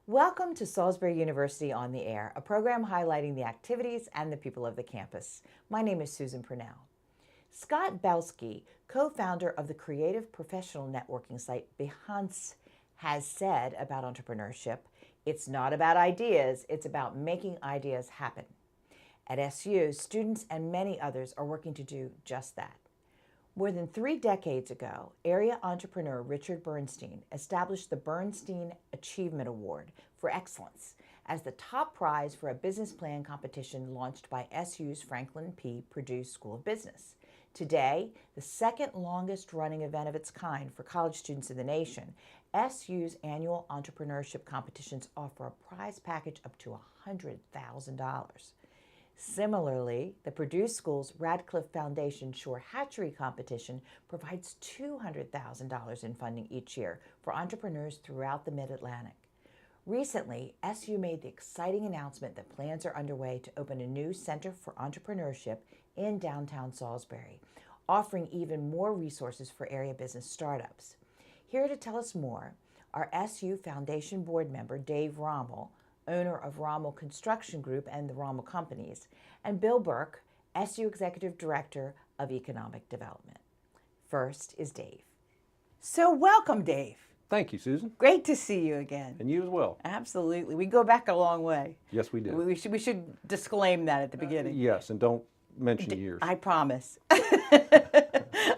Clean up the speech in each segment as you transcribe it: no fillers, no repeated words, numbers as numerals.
Welcome to Salisbury University on the Air, a program highlighting the activities and the people of the campus. My name is Susan Purnell. Scott Belsky, co-founder of the creative professional networking site Behance, has said about entrepreneurship, it's not about ideas, it's about making ideas happen. At SU, students and many others are working to do just that. More than 3 decades ago, area entrepreneur Richard Bernstein established the Bernstein Achievement Award for Excellence as the top prize for a business plan competition launched by SU's Franklin P. Purdue School of Business. Today, the second longest running event of its kind for college students in the nation, SU's annual entrepreneurship competitions offer a prize package up to $100,000. Similarly, the Purdue School's Radcliffe Foundation Shore Hatchery Competition provides $200,000 in funding each year for entrepreneurs throughout the Mid-Atlantic. Recently, SU made the exciting announcement that plans are underway to open a new Center for Entrepreneurship in downtown Salisbury, offering even more resources for area business startups. Here to tell us more are SU Foundation board member Dave Rommel, owner of Rommel Construction Group and the Rommel Companies, and Bill Burke, SU Executive Director of Economic Development. First is Dave. So welcome, Dave. Thank you, Susan. Great to see you again. And you as well. Absolutely. We go back a long way. Yes, we do. We should disclaim that at the beginning. Yes, and don't mention years. I promise.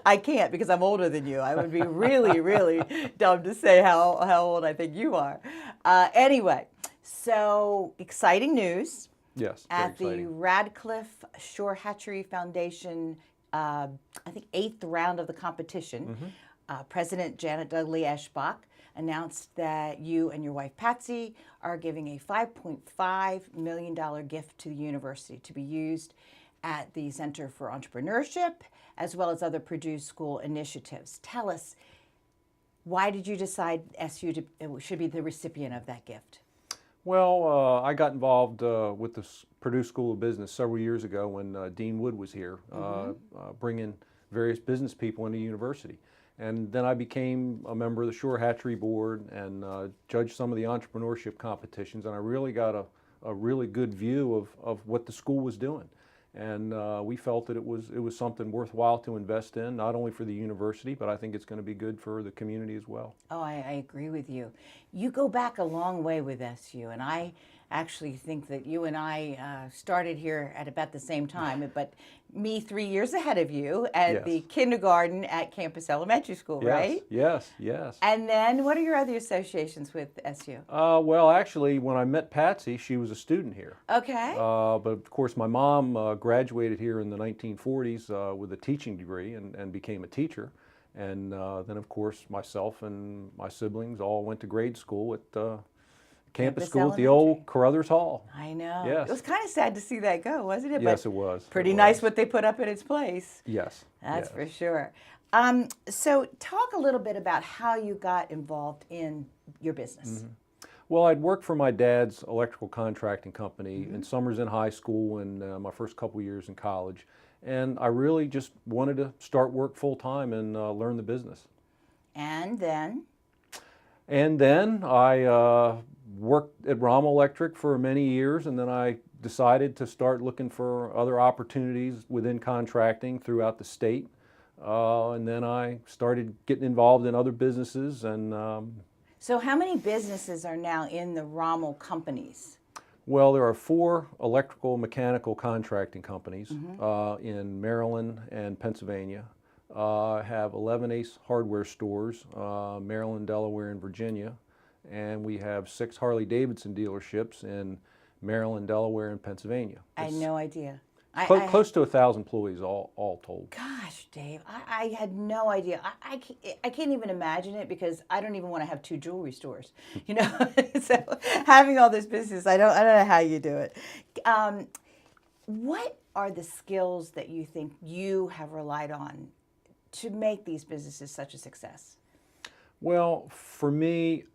I can't because I'm older than you. I would be really, really dumb to say how old I think you are. Anyway, so exciting news. Yes, At very the exciting. Radcliffe Shore Hatchery Foundation, I think 8th round of the competition, President Janet Dudley Eschbach announced that you and your wife Patsy are giving a $5.5 million gift to the university to be used at the Center for Entrepreneurship, as well as other Purdue School initiatives. Tell us, why did you decide SU should be the recipient of that gift? Well, I got involved with the Purdue School of Business several years ago when Dean Wood was here, bringing various business people into the university. And then I became a member of the Shore Hatchery Board and judged some of the entrepreneurship competitions, and I really got a really good view of what the school was doing. And we felt that it was something worthwhile to invest in, not only for the university, but I think it's going to be good for the community as well. Oh, I agree with you. You go back a long way with SU, and I actually think that you and I started here at about the same time, but me 3 years ahead of you at Yes. the kindergarten at Campus Elementary School, Yes, right? yes, yes. And then what are your other associations with SU? Well, actually, when I met Patsy, she was a student here. Okay. But of course, my mom graduated here in the 1940s with a teaching degree and became a teacher. And then, of course, myself and my siblings all went to grade school at campus school at the old Carruthers Hall. I know. Yes. It was kind of sad to see that go, wasn't it? Yes, But it was. pretty It nice was. what they put up in its place. Yes. That's yes. for sure. So talk a little bit about how you got involved in your business. Well, I'd worked for my dad's electrical contracting company in summers in high school and my first couple years in college. And I really just wanted to start work full time and learn the business. And then? And then I worked at Rommel Electric for many years, and then I decided to start looking for other opportunities within contracting throughout the state. And then I started getting involved in other businesses. And So how many businesses are now in the Rommel companies? well, there are 4 electrical mechanical contracting companies in Maryland and Pennsylvania. I have 11 Ace Hardware stores, Maryland, Delaware, and Virginia. And we have 6 Harley-Davidson dealerships in Maryland, Delaware, and Pennsylvania. I had no idea. Close to 1,000 employees all told. Gosh, Dave, I had no idea. I can't even imagine it because I don't even want to have 2 jewelry stores, you know. So having all this business, I don't know how you do it. What are the skills that you think you have relied on to make these businesses such a success? Well, for me,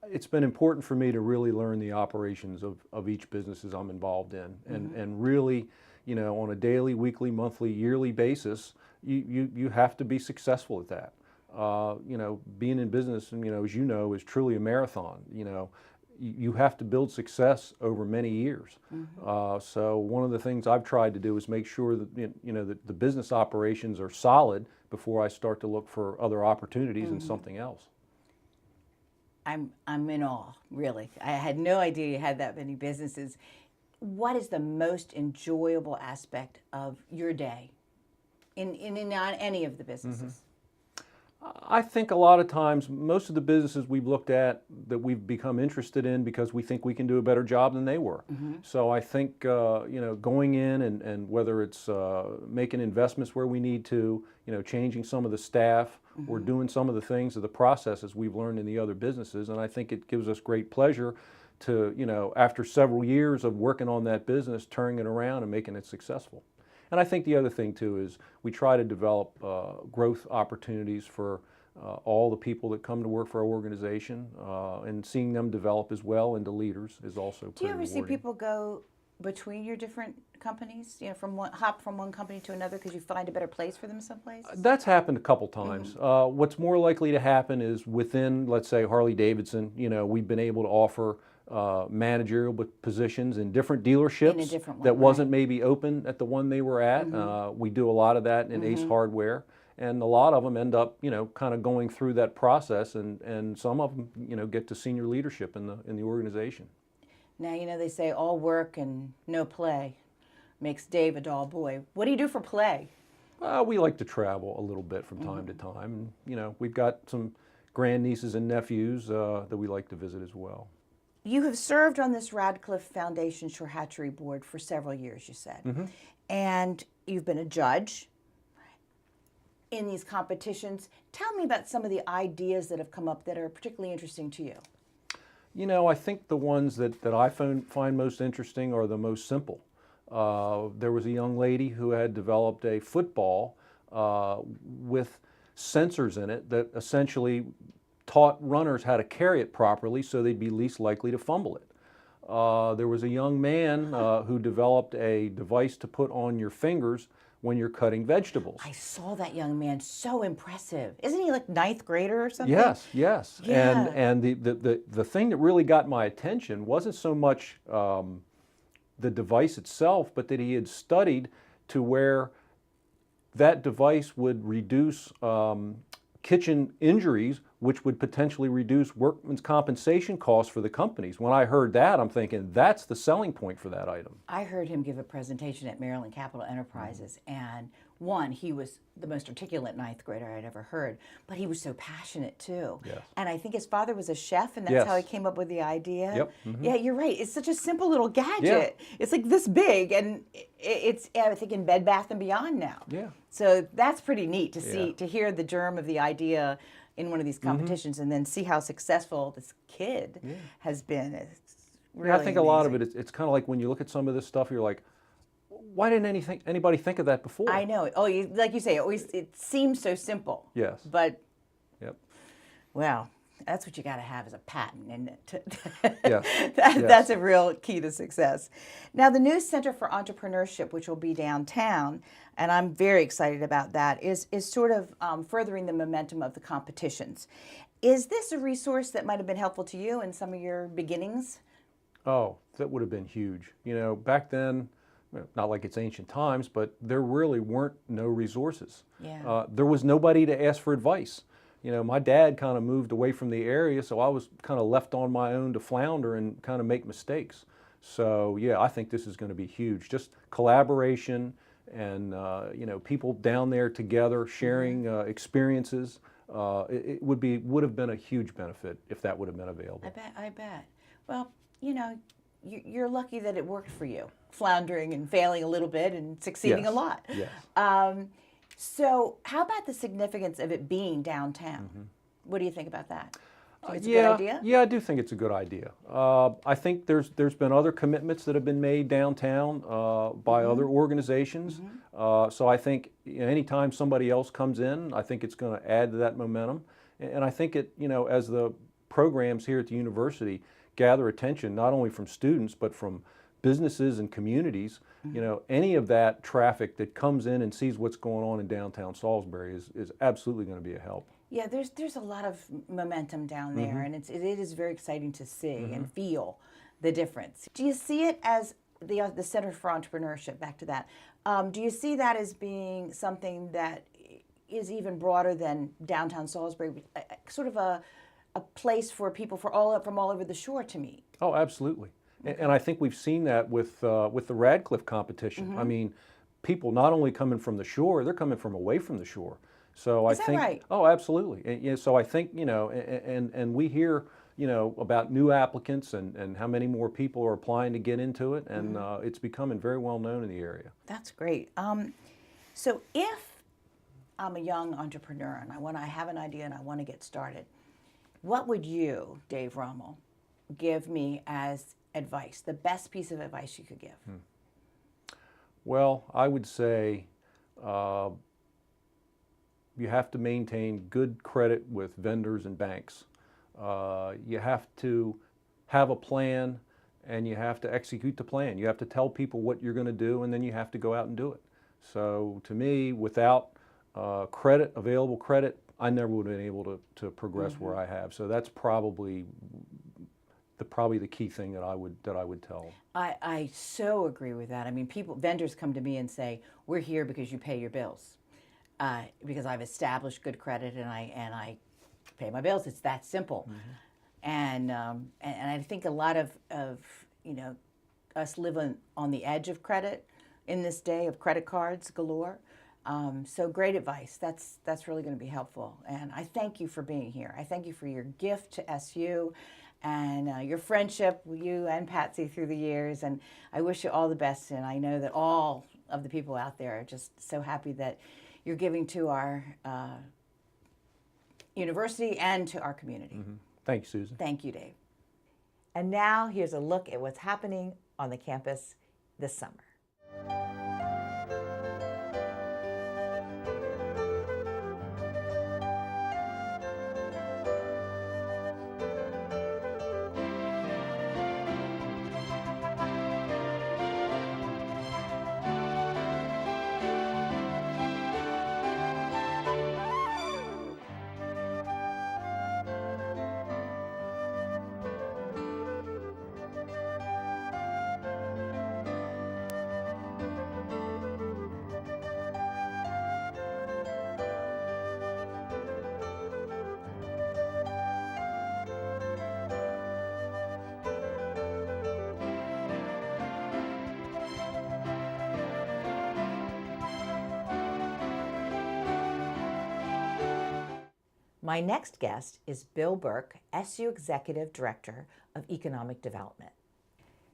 it's been important for me to really learn the operations of each business I'm involved in, and really, you know, on a daily, weekly, monthly, yearly basis, you have to be successful at that. You know, being in business, and you know, as you know, is truly a marathon. You know, you have to build success over many years. So one of the things I've tried to do is make sure that that the business operations are solid before I start to look for other opportunities in something else. I'm in awe, really. I had no idea you had that many businesses. What is the most enjoyable aspect of your day in on any of the businesses? I think a lot of times, most of the businesses we've looked at that we've become interested in because we think we can do a better job than they were. So I think, going in and whether it's making investments where we need to, changing some of the staff or doing some of the things of the processes we've learned in the other businesses. And I think it gives us great pleasure to, after several years of working on that business, turning it around and making it successful. And I think the other thing too is we try to develop growth opportunities for all the people that come to work for our organization, and seeing them develop as well into leaders is also pretty Do you ever see rewarding. people go between your different companies? Hop from one company to another because you find a better place for them someplace? That's happened a couple times. What's more likely to happen is within, let's say, Harley-Davidson, we've been able to offer managerial positions in different dealerships In a different one, that right. wasn't maybe open at the one they were at. We do a lot of that in Ace Hardware, and a lot of them end up, kind of going through that process, and some of them, get to senior leadership in the organization. Now, they say all work and no play makes Dave a dull boy. What do you do for play? We like to travel a little bit from time to time. And, we've got some grandnieces and nephews that we like to visit as well. You have served on this Radcliffe Foundation Shore Hatchery Board for several years, you said. And you've been a judge in these competitions. Tell me about some of the ideas that have come up that are particularly interesting to you. I think the ones that I find most interesting are the most simple. There was a young lady who had developed a football with sensors in it that essentially taught runners how to carry it properly so they'd be least likely to fumble it. There was a young man who developed a device to put on your fingers when you're cutting vegetables. I saw that young man, so impressive. Isn't he like ninth grader or something? Yes. Yeah. And the thing that really got my attention wasn't so much the device itself, but that he had studied to where that device would reduce kitchen injuries, which would potentially reduce workman's compensation costs for the companies. When I heard that, I'm thinking that's the selling point for that item. I heard him give a presentation at Maryland Capital Enterprises, and he was the most articulate ninth grader I'd ever heard, but he was so passionate too. Yes. And I think his father was a chef, and that's how he Yes. came up with the idea. Yep. Yeah, you're right. It's such a simple little gadget. It's like this big, and it's I think in Bed Bath & Beyond now. Yeah. So that's pretty neat to see, Yeah. to hear the germ of the idea in one of these competitions, and then see how successful this kid has been. It's really I think a lot of amazing. it's kind of like when you look at some of this stuff, you're like, why didn't anybody think of that before? I know. Oh, like you say, it seems so simple. Yes. But, Yep. well, that's what you got to have as a patent, isn't it? Yes. That's a real key to success. Now, the new Center for Entrepreneurship, which will be downtown, and I'm very excited about that, is sort of furthering the momentum of the competitions. Is this a resource that might have been helpful to you in some of your beginnings? Oh, that would have been huge. Back then, not like it's ancient times, but there really weren't no resources. Yeah. There was nobody to ask for advice. My dad kind of moved away from the area, so I was kind of left on my own to flounder and kind of make mistakes. So yeah, I think this is going to be huge. Just collaboration and people down there together sharing experiences. It would have been a huge benefit if that would have been available. I bet. Well, you're lucky that it worked for you, floundering and failing a little bit and succeeding a Yes. lot. Yes. So how about the significance of it being downtown? What do you think about that? Think it's a yeah, good idea? Yeah, I do think it's a good idea. I think there's been other commitments that have been made downtown by other organizations. So I think anytime somebody else comes in, I think it's going to add to that momentum. And I think as the programs here at the university gather attention, not only from students, but from businesses and communities, any of that traffic that comes in and sees what's going on in downtown Salisbury is absolutely going to be a help. Yeah, there's a lot of momentum down there, and it is very exciting to see and feel the difference. Do you see it as the Center for Entrepreneurship? Back to that. Do you see that as being something that is even broader than downtown Salisbury, sort of a place for people from all over the shore to meet? Oh, absolutely. And I think we've seen that with the Radcliffe competition. I mean, people not only coming from the shore, they're coming from away from the shore. So Is I that think, right? oh, absolutely. So I think, and we hear, about new applicants and how many more people are applying to get into it, and it's becoming very well known in the area. That's great. So if I'm a young entrepreneur and I have an idea and I want to get started, what would you, Dave Rommel, give me as advice, the best piece of advice you could give? Well, I would say you have to maintain good credit with vendors and banks. You have to have a plan, and you have to execute the plan. You have to tell people what you're going to do, and then you have to go out and do it. So to me, without available credit, I never would have been able to progress where I have. So that's probably the key thing that I would tell. I so agree with that. I mean, vendors come to me and say, "We're here because you pay your bills, because I've established good credit and I pay my bills. It's that simple." And I think a lot of us live on the edge of credit in this day of credit cards galore. So great advice. That's really going to be helpful. And I thank you for being here. I thank you for your gift to SU and your friendship with you and Patsy through the years. And I wish you all the best. And I know that all of the people out there are just so happy that you're giving to our university and to our community. Thank you, Susan. Thank you, Dave. And now here's a look at what's happening on the campus this summer. My next guest is Bill Burke, SU Executive Director of Economic Development.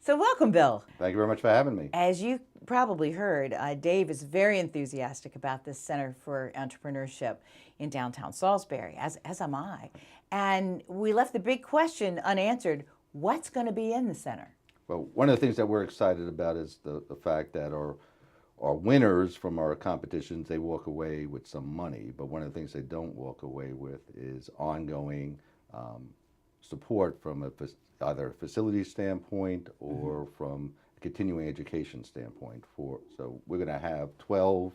So welcome, Bill. Thank you very much for having me. As you probably heard, Dave is very enthusiastic about this Center for Entrepreneurship in downtown Salisbury, as am I. And we left the big question unanswered: what's going to be in the center? Well, one of the things that we're excited about is the fact that our winners from our competitions, they walk away with some money, but one of the things they don't walk away with is ongoing support from either a facility standpoint or from a continuing education standpoint. So we're going to have 12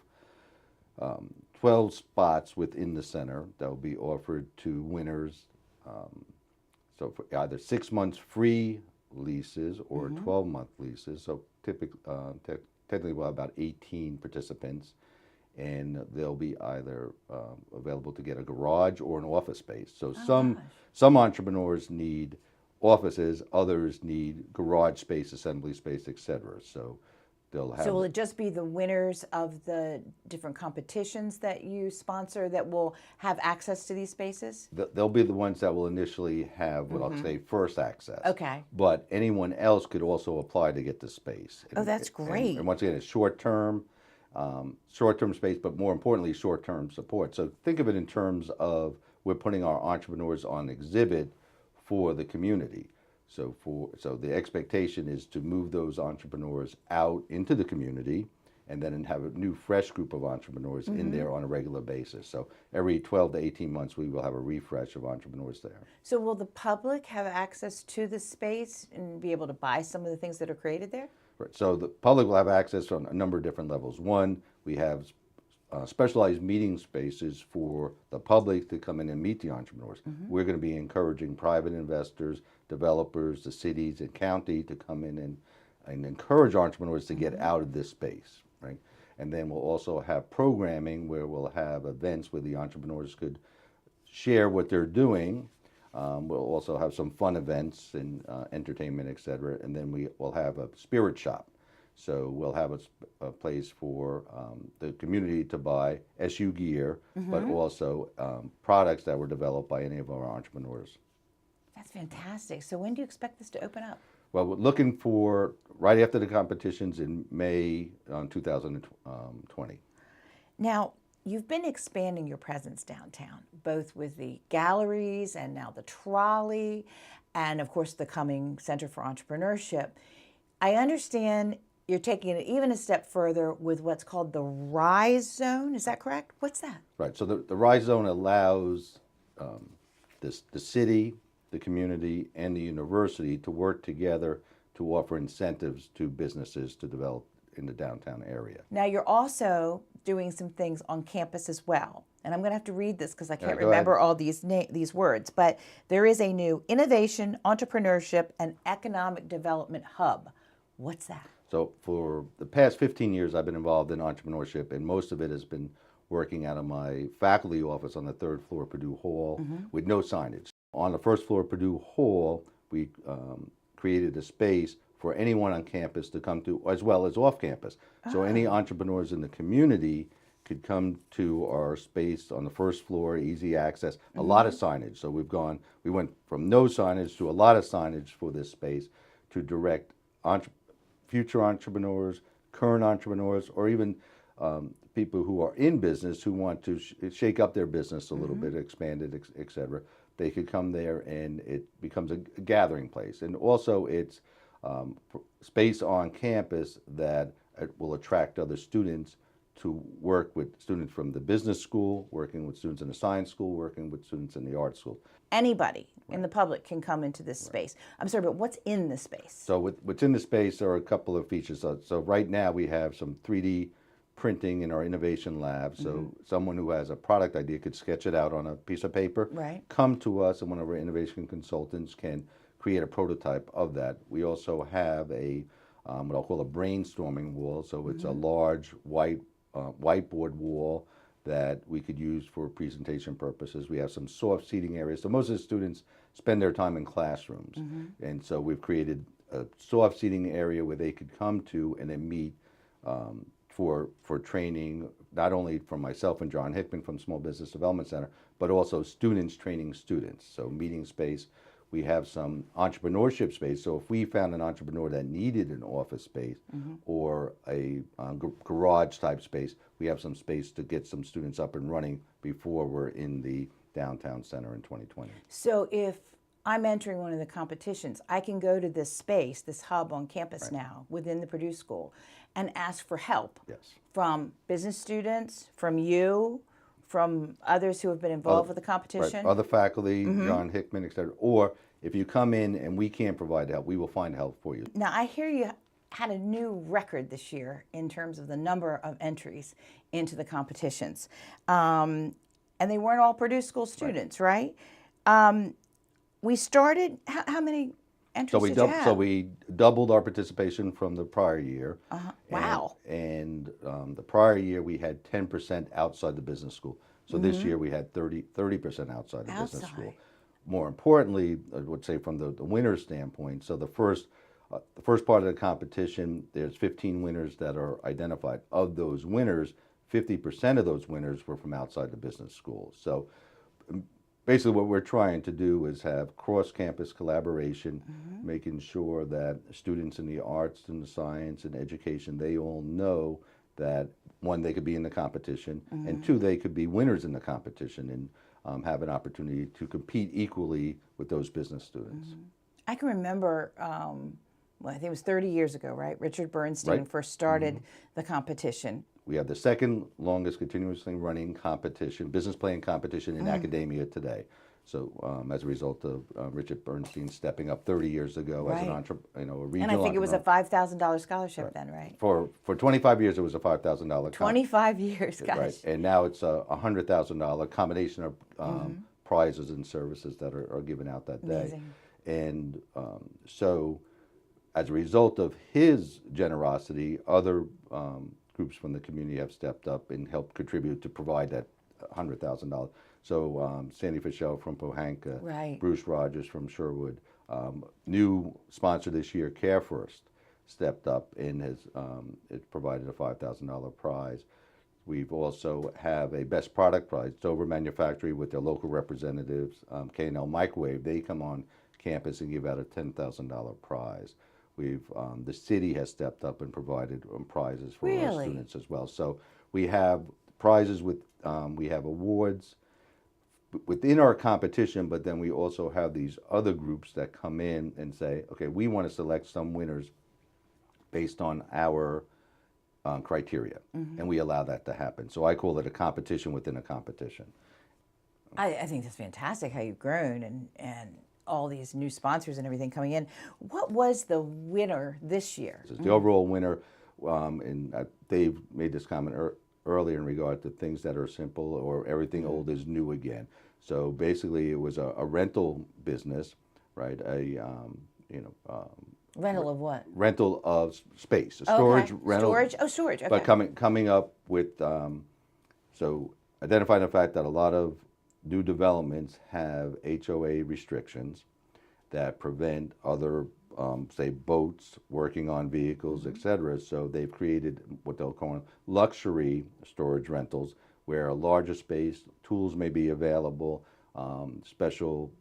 spots within the center that will be offered to winners. So for either 6 months free leases or 12-month leases. So technically we'll have about 18 participants, and they'll be either available to get a garage or an office space. So some entrepreneurs need offices, others need garage space, assembly space, etc. So they'll have. So will it just be the winners of the different competitions that you sponsor that will have access to these spaces? They'll be the ones that will initially have what I'll say first access. Okay. But anyone else could also apply to get the space. Oh, that's great. And once again, it's short-term space, but more importantly, short-term support. So think of it in terms of we're putting our entrepreneurs on exhibit for the community. So the expectation is to move those entrepreneurs out into the community and then have a new fresh group of entrepreneurs in there on a regular basis. So every 12 to 18 months we will have a refresh of entrepreneurs there. So will the public have access to the space and be able to buy some of the things that are created there? Right. So the public will have access on a number of different levels. One, we have specialized meeting spaces for the public to come in and meet the entrepreneurs. We're going to be encouraging private investors, developers, the cities and county to come in and encourage entrepreneurs to get out of this space, right? And then we'll also have programming where we'll have events where the entrepreneurs could share what they're doing. We'll also have some fun events and entertainment, et cetera. And then we will have a spirit shop. So we'll have a place for the community to buy SU gear, but also products that were developed by any of our entrepreneurs. That's fantastic. So when do you expect this to open up? Well, we're looking for right after the competitions in May 2020. Now, you've been expanding your presence downtown, both with the galleries and now the trolley, and of course the coming Center for Entrepreneurship. I understand you're taking it even a step further with what's called the Rise Zone. Is that correct? What's that? Right. So the Rise Zone allows the city, the community, and the university to work together to offer incentives to businesses to develop in the downtown area. Now, you're also doing some things on campus as well. And I'm going to have to read this because I can't go remember ahead. all these words. But there is a new Innovation, Entrepreneurship, and Economic Development Hub. What's that? So for the past 15 years, I've been involved in entrepreneurship, and most of it has been working out of my faculty office on the third floor of Purdue Hall with no signage. On the first floor of Purdue Hall, we created a space for anyone on campus to come to, as well as off campus. So any entrepreneurs in the community could come to our space on the first floor, easy access, a lot of signage. So we went from no signage to a lot of signage for this space to direct future entrepreneurs, current entrepreneurs, or even people who are in business who want to shake up their business a little bit, expand it, et cetera. They could come there and it becomes a gathering place. And also it's space on campus that will attract other students to work with students from the business school, working with students in the science school, working with students in the art school. Anybody in the public can come into this space. I'm sorry, but what's in the space? So what's in the space are a couple of features. So right now we have some 3D printing in our innovation lab. So someone who has a product idea could sketch it out on a piece of paper, Right. come to us, and one of our innovation consultants can create a prototype of that. We also have what I'll call a brainstorming wall. So it's a large whiteboard wall that we could use for presentation purposes. We have some soft seating areas. So most of the students spend their time in classrooms. And so we've created a soft seating area where they could come to and then meet for training, not only from myself and John Hickman from Small Business Development Center, but also students training students. So meeting space. We have some entrepreneurship space. So if we found an entrepreneur that needed an office space or a garage type space, we have some space to get some students up and running before we're in the downtown center in 2020. So if I'm entering one of the competitions, I can go to this space, this hub on campus now within the Purdue School, and ask for help Yes. from business students, from you, from others who have been involved with the competition. Right. Other faculty, John Hickman, et cetera. Or if you come in and we can't provide help, we will find help for you. Now, I hear you had a new record this year in terms of the number of entries into the competitions. And they weren't all Purdue School students, right? We started, how many entries did you have? So we doubled our participation from the prior year. Wow. And the prior year we had 10% outside the business school. So this year we had 30% outside the business school. More importantly, I would say from the winner's standpoint, so the first part of the competition, there's 15 winners that are identified. Of those winners, 50% of those winners were from outside the business school. So basically what we're trying to do is have cross-campus collaboration, making sure that students in the arts and the science and education, they all know that, one, they could be in the competition, and two, they could be winners in the competition and have an opportunity to compete equally with those business students. I can remember, I think it was 30 years ago, right? Richard Bernstein Right. first started the competition. We have the second longest continuously running competition, business plan competition in academia today. So as a result of Richard Bernstein stepping up 30 years ago as an Right. entrepreneur, a And regional I think it was a entrepreneur. $5,000 scholarship then, right? For 25 years, it was a $5,000 25 years, gosh. right, and now it's a $100,000 combination of prizes and services that are given out that day. Amazing. And so, as a result of his generosity, other groups from the community have stepped up and helped contribute to provide that $100,000. So Sandy Fischel from Pohanka, Right. Bruce Rogers from Sherwood, new sponsor this year, Care First, stepped up and has it provided a $5,000 prize. We've also have a best product prize, Dover Manufacturing with their local representatives, K&L Microwave. They come on campus and give out a $10,000 prize. The city has stepped up and provided prizes for our Really? students as well. So we have prizes we have awards within our competition, but then we also have these other groups that come in and say, okay, we want to select some winners based on our criteria, and we allow that to happen. So I call it a competition within a competition. I think that's fantastic how you've grown and all these new sponsors and everything coming in. What was the winner this year? So the overall winner, and Dave made this comment earlier in regard to things that are simple or everything old is new again. So basically, it was a rental business, right? Rental of what? Rental of space, a Okay. storage rental. Storage? Oh, storage. Okay. But coming up with, so identifying the fact that a lot of new developments have HOA restrictions that prevent other, say, boats working on vehicles, et cetera. So they've created what they'll call luxury storage rentals, where a larger space, tools may be available, special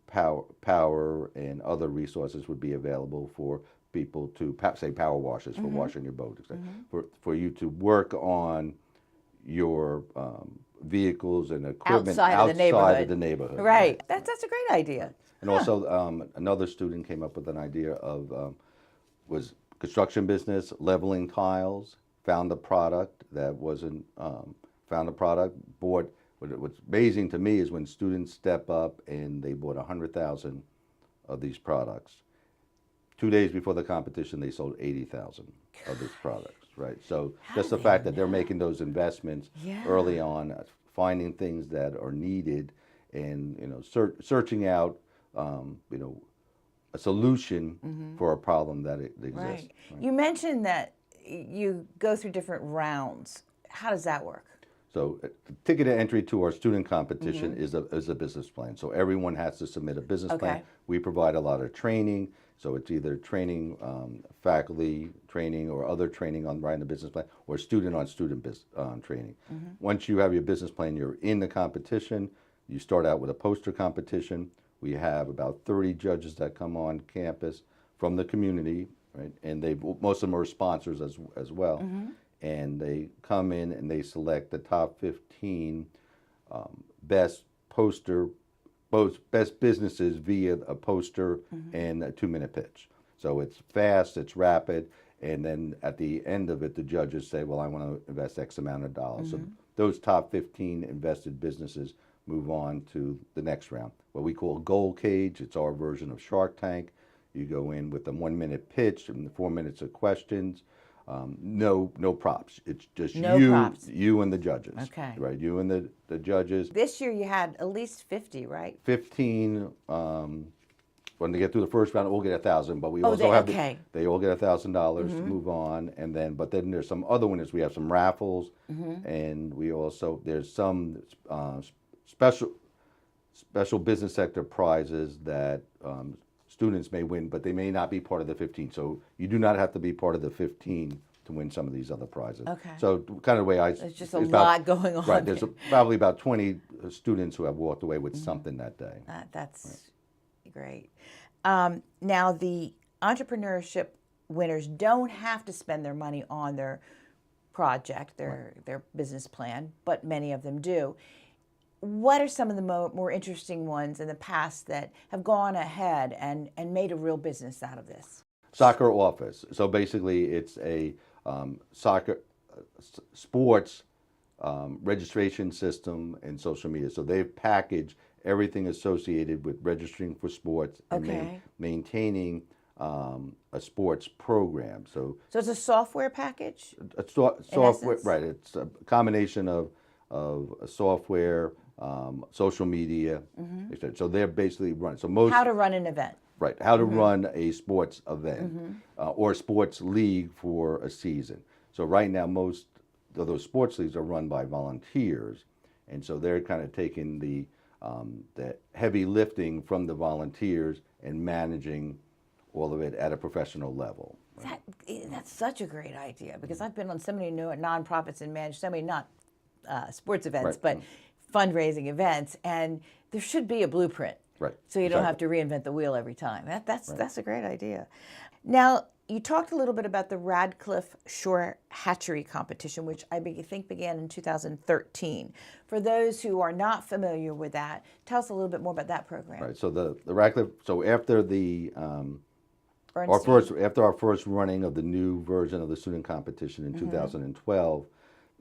power and other resources would be available for people to, say, power washers for washing your boat, et cetera. For you to work on your vehicles and equipment Outside of the neighborhood. Right. That's a great idea. And also, another student came up with an idea of was construction business, leveling tiles. Found a product that wasn't found a product. Bought. What's amazing to me is when students step up and they bought 100,000 of these products. 2 days before the competition, they sold 80,000 of these products. Right. So just the fact that they're making those investments early on, finding things that are needed, and searching out a solution for a problem that exists. Right. You mentioned that you go through different rounds. How does that work? So ticketed entry to our student competition is a business plan. So everyone has to submit a business plan. We provide a lot of training. So it's either training, faculty training, or other training on writing a business plan, or student-on-student training. Once you have your business plan, you're in the competition. You start out with a poster competition. We have about 30 judges that come on campus from the community, right? And most of them are sponsors as well. And they come in and they select the top 15 best businesses via a poster and a 2-minute pitch. So it's fast, it's rapid, and then at the end of it, the judges say, well, I want to invest X amount of dollars. So those top 15 invested businesses move on to the next round, what we call Gold Cage. It's our version of Shark Tank. You go in with a 1-minute pitch and 4 minutes of questions. No props. It's just you and the judges. Okay. Right, you and the judges. This year you had at least 50, right? 15. When they get through the first round, we'll get 1,000. But we also have they all get $1,000 to move on, but then there's some other winners. We have some raffles, and there's some special business sector prizes that students may win, but they may not be part of the 15. So you do not have to be part of the 15 to win some of these other prizes. Okay. So kind of the way There's just a lot going on. Right. There's probably about 20 students who have walked away with something that day. That's great. Now, the entrepreneurship winners don't have to spend their money on their project, their business plan, but many of them do. What are some of the more interesting ones in the past that have gone ahead and made a real business out of this? Soccer Office. So basically, it's a sports registration system and social media. So they've packaged everything associated with registering for sports and Okay. maintaining a sports program. So So it's a software package? software, essence? right? It's a combination of software, social media. So they're basically running. So most How to run an event. right, how to run a sports event or sports league for a season. So right now, most of those sports leagues are run by volunteers, and so they're kind of taking the heavy lifting from the volunteers and managing all of it at a professional level. That's such a great idea because I've been on so many nonprofits and managed so many not sports events, Right. but fundraising events, and there should be a blueprint. Right. So you don't have to reinvent the wheel every time. That's a great idea. Now, you talked a little bit about the Radcliffe Shore Hatchery Competition, which I think began in 2013. For those who are not familiar with that, tell us a little bit more about that program. Right. So the Radcliffe. So after the Bernstein. after our first running of the new version of the student competition in 2012,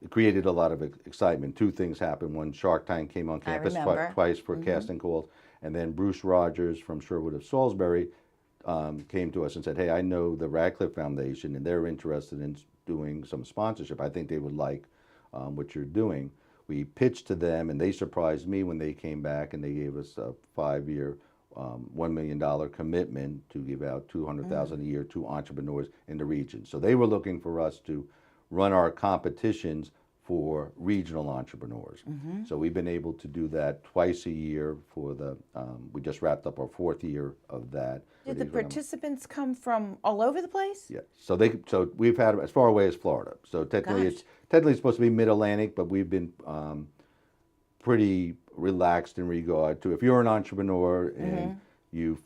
it created a lot of excitement. Two things happened. One, Shark Tank came on campus remember. twice for casting calls, and then Bruce Rogers from Sherwood of Salisbury came to us and said, "Hey, I know the Radcliffe Foundation, and they're interested in doing some sponsorship. I think they would like what you're doing." We pitched to them, and they surprised me when they came back, and they gave us a 5-year, $1 million commitment to give out $200,000 a year to entrepreneurs in the region. So they were looking for us to run our competitions for regional entrepreneurs. So we've been able to do that twice a year for the, we just wrapped up our 4th year of that. Did the participants come from all over the place? Yeah, so we've had them as far away as Florida. So technically Gosh. it's supposed to be Mid-Atlantic, but we've been pretty relaxed in regard to if you're an entrepreneur and you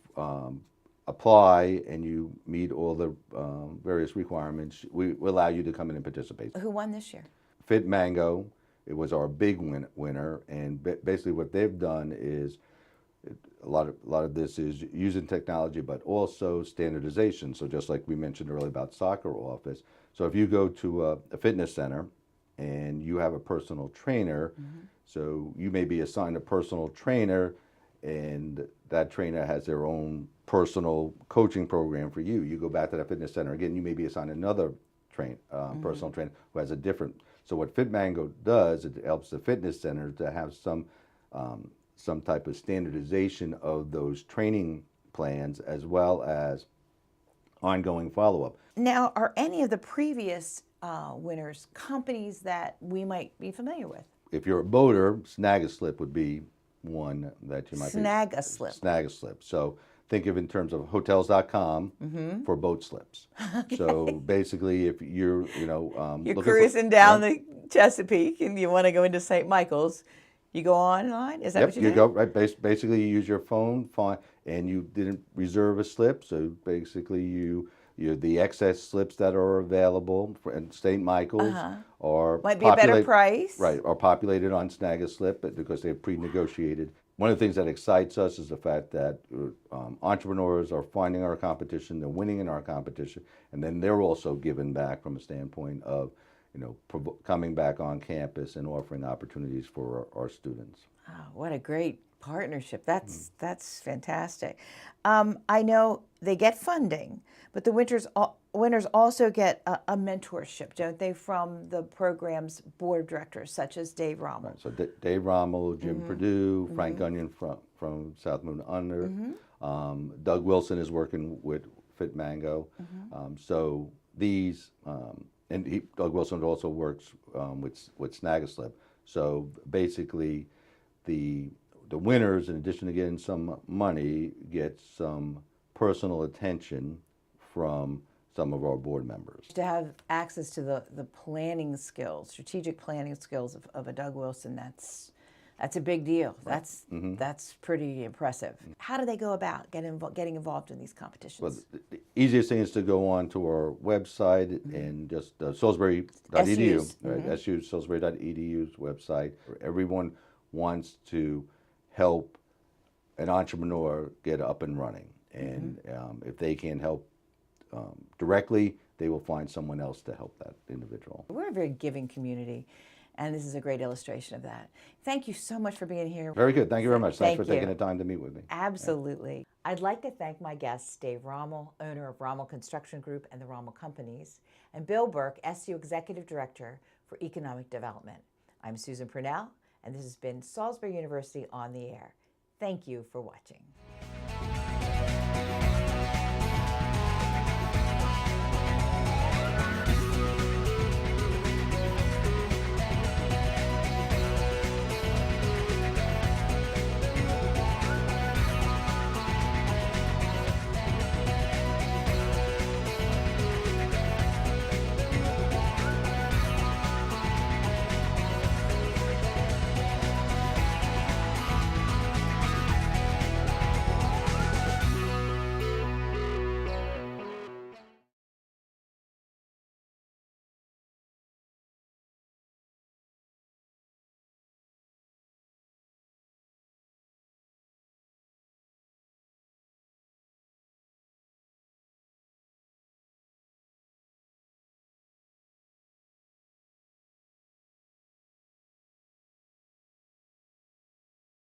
apply and you meet all the various requirements, we allow you to come in and participate. Who won this year? Fit Mango, it was our big winner, and basically what they've done is a lot of this is using technology, but also standardization. So just like we mentioned earlier about soccer office, so if you go to a fitness center and you have a personal trainer, so you may be assigned a personal trainer, and that trainer has their own personal coaching program for you. You go back to that fitness center again, you may be assigned another personal trainer who has a different. So what FitMango does, it helps the fitness center to have some type of standardization of those training plans as well as ongoing follow-up. Now, are any of the previous winners companies that we might be familiar with? If you're a boater, Snag a Slip would be one that you might Snag a Slip. Snag a Slip. So think of it in terms of hotels.com for boat slips. So basically, if you're, You're looking cruising down the Chesapeake and you want to go into St. Michael's, you go online? Is that what you do? go right. Basically, you use your phone, and you didn't reserve a slip. So basically, the excess slips that are available in St. Michael's are Might be a better price. Right, are populated on Snag a Slip, but because they're pre-negotiated. One of the things that excites us is the fact that entrepreneurs are finding our competition, they're winning in our competition, and then they're also giving back from a standpoint of, coming back on campus and offering opportunities for our students. Oh, what a great partnership. That's fantastic. I know they get funding, but the winners also get a mentorship, don't they, from the program's board of directors, such as Dave Rommel. Right, so Dave Rommel, Jim Perdue, Frank Gunyon from South Moon Under. Doug Wilson is working with Fit Mango. So these, Doug Wilson also works with Snag a Slip. So basically, the winners, in addition to getting some money, get some personal attention from some of our board members. To have access to the planning skills, strategic planning skills of a Doug Wilson, that's a big deal. Right. That's pretty impressive. How do they go about getting involved in these competitions? Well, the easiest thing is to go on to our website and just Salisbury.edu, SU's. right? SU Salisbury.edu's website. Everyone wants to help an entrepreneur get up and running, and if they can help directly, they will find someone else to help that individual. We're a very giving community, And this is a great illustration of that. Thank you so much for being here. Very good. Thank you very much. Thanks Thank for taking you. the time to meet with me. Absolutely. I'd like to thank my guests, Dave Rommel, owner of Rommel Construction Group and the Rommel Companies, and Bill Burke, SU Executive Director for Economic Development. I'm Susan Purnell, and this has been Salisbury University on the Air. Thank you for watching.